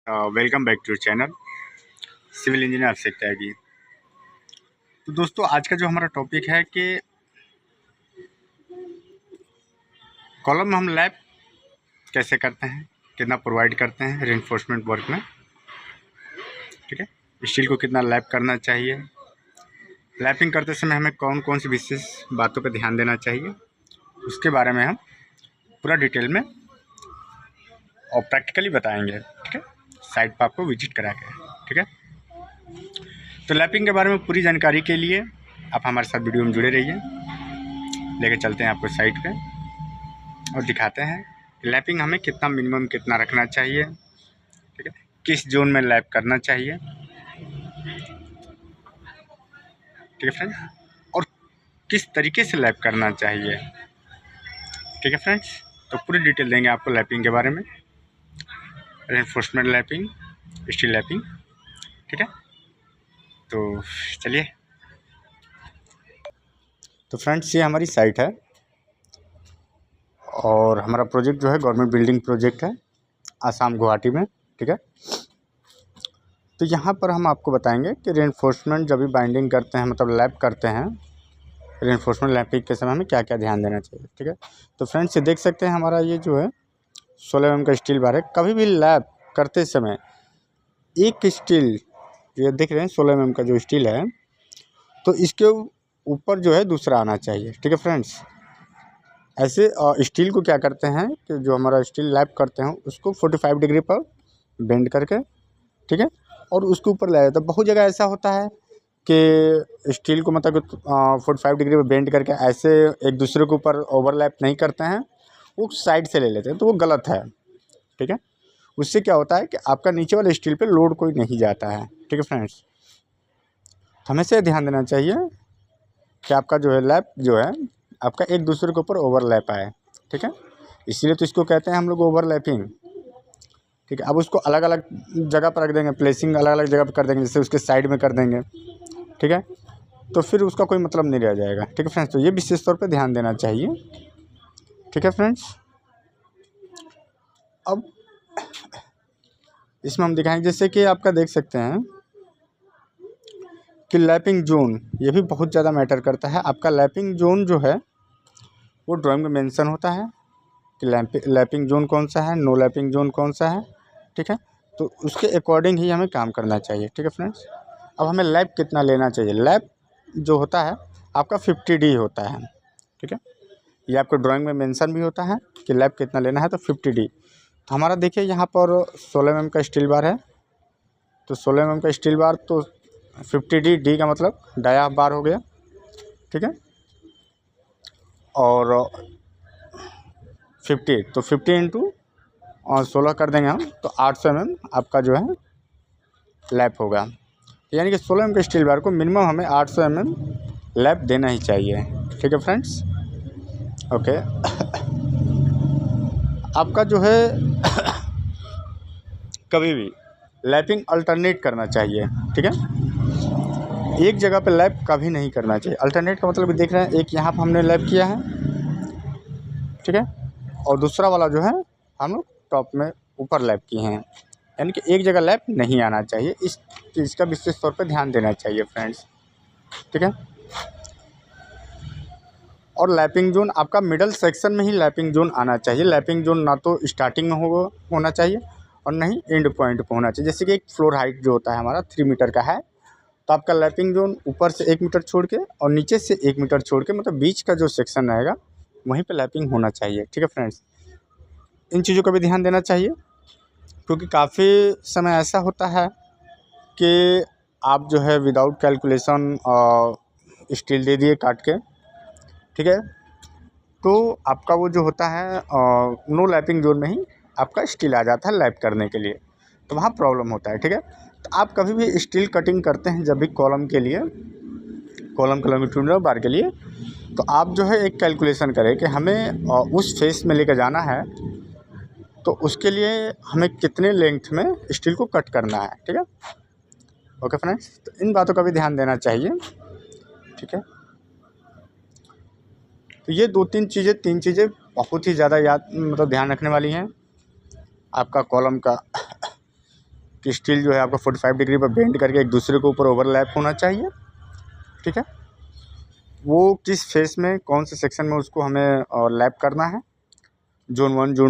Welcome back to channel civil engineer Abhishek Tyagi. तो दोस्तों, आज का जो हमारा टॉपिक है कि कॉलम में हम लैप कैसे करते हैं, कितना प्रोवाइड करते हैं रेनफोर्समेंट वर्क में। ठीक है, स्टील को कितना लैप करना चाहिए, लैपिंग करते समय हमें कौन कौन सी विशेष बातों पर ध्यान देना चाहिए, उसके बारे में हम पूरा डिटेल में और प्रैक्टिकली बताएंगे। ठीक है, साइट पर आपको विजिट करा के। ठीक है, तो लैपिंग के बारे में पूरी जानकारी के लिए आप हमारे साथ वीडियो में जुड़े रहिए। लेके चलते हैं आपको साइट पे और दिखाते हैं कि लैपिंग हमें कितना मिनिमम कितना रखना चाहिए। ठीक है, किस जोन में लैप करना चाहिए। ठीक है फ्रेंड्स, और किस तरीके से लैप करना चाहिए। ठीक है फ्रेंड्स, तो पूरी डिटेल देंगे आपको लैपिंग के बारे में, रेनफोर्समेंट लैपिंग, स्टील लैपिंग। ठीक है, तो चलिए। तो फ्रेंड्स, ये हमारी साइट है और हमारा प्रोजेक्ट जो है गवर्नमेंट बिल्डिंग प्रोजेक्ट है आसाम गुवाहाटी में। ठीक है, तो यहाँ पर हम आपको बताएंगे कि रेनफोर्समेंट जब भी बाइंडिंग करते हैं, मतलब लैप करते हैं, रेनफोर्समेंट लैपिंग के समय हमें क्या क्या ध्यान देना चाहिए। ठीक है, तो फ्रेंड्स ये देख सकते हैं हमारा ये जो है 16 mm का स्टील बार है। कभी भी लैप करते समय एक स्टील, ये देख रहे हैं 16 mm का जो स्टील है, तो इसके ऊपर जो है दूसरा आना चाहिए। ठीक है फ्रेंड्स, ऐसे स्टील को क्या करते हैं कि जो हमारा स्टील लैप करते हैं उसको 45 डिग्री पर बेंड करके, ठीक है, और उसके ऊपर ले जाते हैं। बहुत जगह ऐसा होता है कि स्टील को मतलब 45 डिग्री पर बेंड करके ऐसे एक दूसरे के ऊपर ओवरलैप नहीं करते हैं, वो साइड से ले लेते हैं, तो वो गलत है। ठीक है, उससे क्या होता है कि आपका नीचे वाले स्टील पे लोड कोई नहीं जाता है। ठीक है फ्रेंड्स, हमेशा ध्यान देना चाहिए कि आपका जो है लैप जो है आपका एक दूसरे के ऊपर ओवरलैप आए। ठीक है, इसीलिए तो इसको कहते हैं हम लोग ओवरलैपिंग। ठीक है, अब उसको अलग अलग जगह पर रख देंगे, प्लेसिंग अलग अलग जगह पर कर देंगे, जैसे उसके साइड में कर देंगे। ठीक है, तो फिर उसका कोई मतलब नहीं रह जाएगा। ठीक है फ्रेंड्स, तो ये विशेष तौर पे ध्यान देना चाहिए। ठीक है फ्रेंड्स, अब इसमें हम दिखाएंगे, जैसे कि आपका देख सकते हैं कि लैपिंग जोन, ये भी बहुत ज़्यादा मैटर करता है। आपका लैपिंग जोन जो है वो ड्राइंग में मेंशन होता है कि लैपिंग जोन कौन सा है, नो लैपिंग जोन कौन सा है। ठीक है, तो उसके अकॉर्डिंग ही हमें काम करना चाहिए। ठीक है फ्रेंड्स, अब हमें लैप कितना लेना चाहिए। लैप जो होता है आपका 50D होता है। ठीक है, ये आपको ड्राइंग में मेंशन भी होता है कि लैप कितना लेना है, तो 50D। तो हमारा देखिए यहाँ पर 16 mm का स्टील बार है, तो 16 mm का स्टील बार, तो 50D, डी का मतलब डाया बार हो गया। ठीक है, और 50, तो 50 इंटू और 16 कर देंगे हम, तो 800 mm आपका जो है लैप होगा। यानी कि 16 mm के स्टील बार को मिनिमम हमें 800 mm लैप देना ही चाहिए। ठीक है फ्रेंड्स, ओके। आपका जो है कभी भी लैपिंग अल्टरनेट करना चाहिए। ठीक है, एक जगह पे लैप कभी नहीं करना चाहिए। अल्टरनेट का मतलब देख रहे हैं, एक यहाँ पर हमने लैप किया है, ठीक है, और दूसरा वाला जो है हम लोग टॉप में ऊपर लैप किए हैं, यानी कि एक जगह लैप नहीं आना चाहिए। इस चीज़ का विशेष तौर पे ध्यान देना चाहिए फ्रेंड्स। ठीक है, और लैपिंग जोन आपका मिडल सेक्शन में ही लैपिंग जोन आना चाहिए। लैपिंग जोन ना तो स्टार्टिंग में होना चाहिए और ना ही एंड पॉइंट पर होना चाहिए। जैसे कि एक फ्लोर हाइट जो होता है हमारा 3 मीटर का है, तो आपका लैपिंग जोन ऊपर से 1 मीटर छोड़ के और नीचे से 1 मीटर छोड़ के, मतलब बीच का जो सेक्शन रहेगा वहीं पे लैपिंग होना चाहिए। ठीक है फ्रेंड्स, इन चीज़ों का भी ध्यान देना चाहिए, क्योंकि काफ़ी समय ऐसा होता है कि आप जो है विदाउट कैलकुलेशन स्टील दे दिए काट के। ठीक है, तो आपका वो जो होता है नो लैपिंग जोन में ही आपका स्टील आ जाता है लैप करने के लिए, तो वहाँ प्रॉब्लम होता है। ठीक है, तो आप कभी भी स्टील कटिंग करते हैं जब भी कॉलम के लिए, कॉलम किलोमीटर बार के लिए, तो आप जो है एक कैलकुलेशन करें कि हमें उस फेस में लेकर जाना है, तो उसके लिए हमें कितने लेंथ में स्टील को कट करना है। ठीक है, ओके फ्रेंड्स, तो इन बातों का भी ध्यान देना चाहिए। ठीक है, तो ये तीन चीज़ें बहुत ही ज़्यादा याद, मतलब ध्यान रखने वाली हैं। आपका कॉलम का कि स्टील जो है आपका 45 डिग्री पर बेंड करके एक दूसरे के ऊपर ओवरलैप होना चाहिए, ठीक है। वो किस फेस में कौन से सेक्शन में उसको हमें लैप करना है, जोन 1 जोन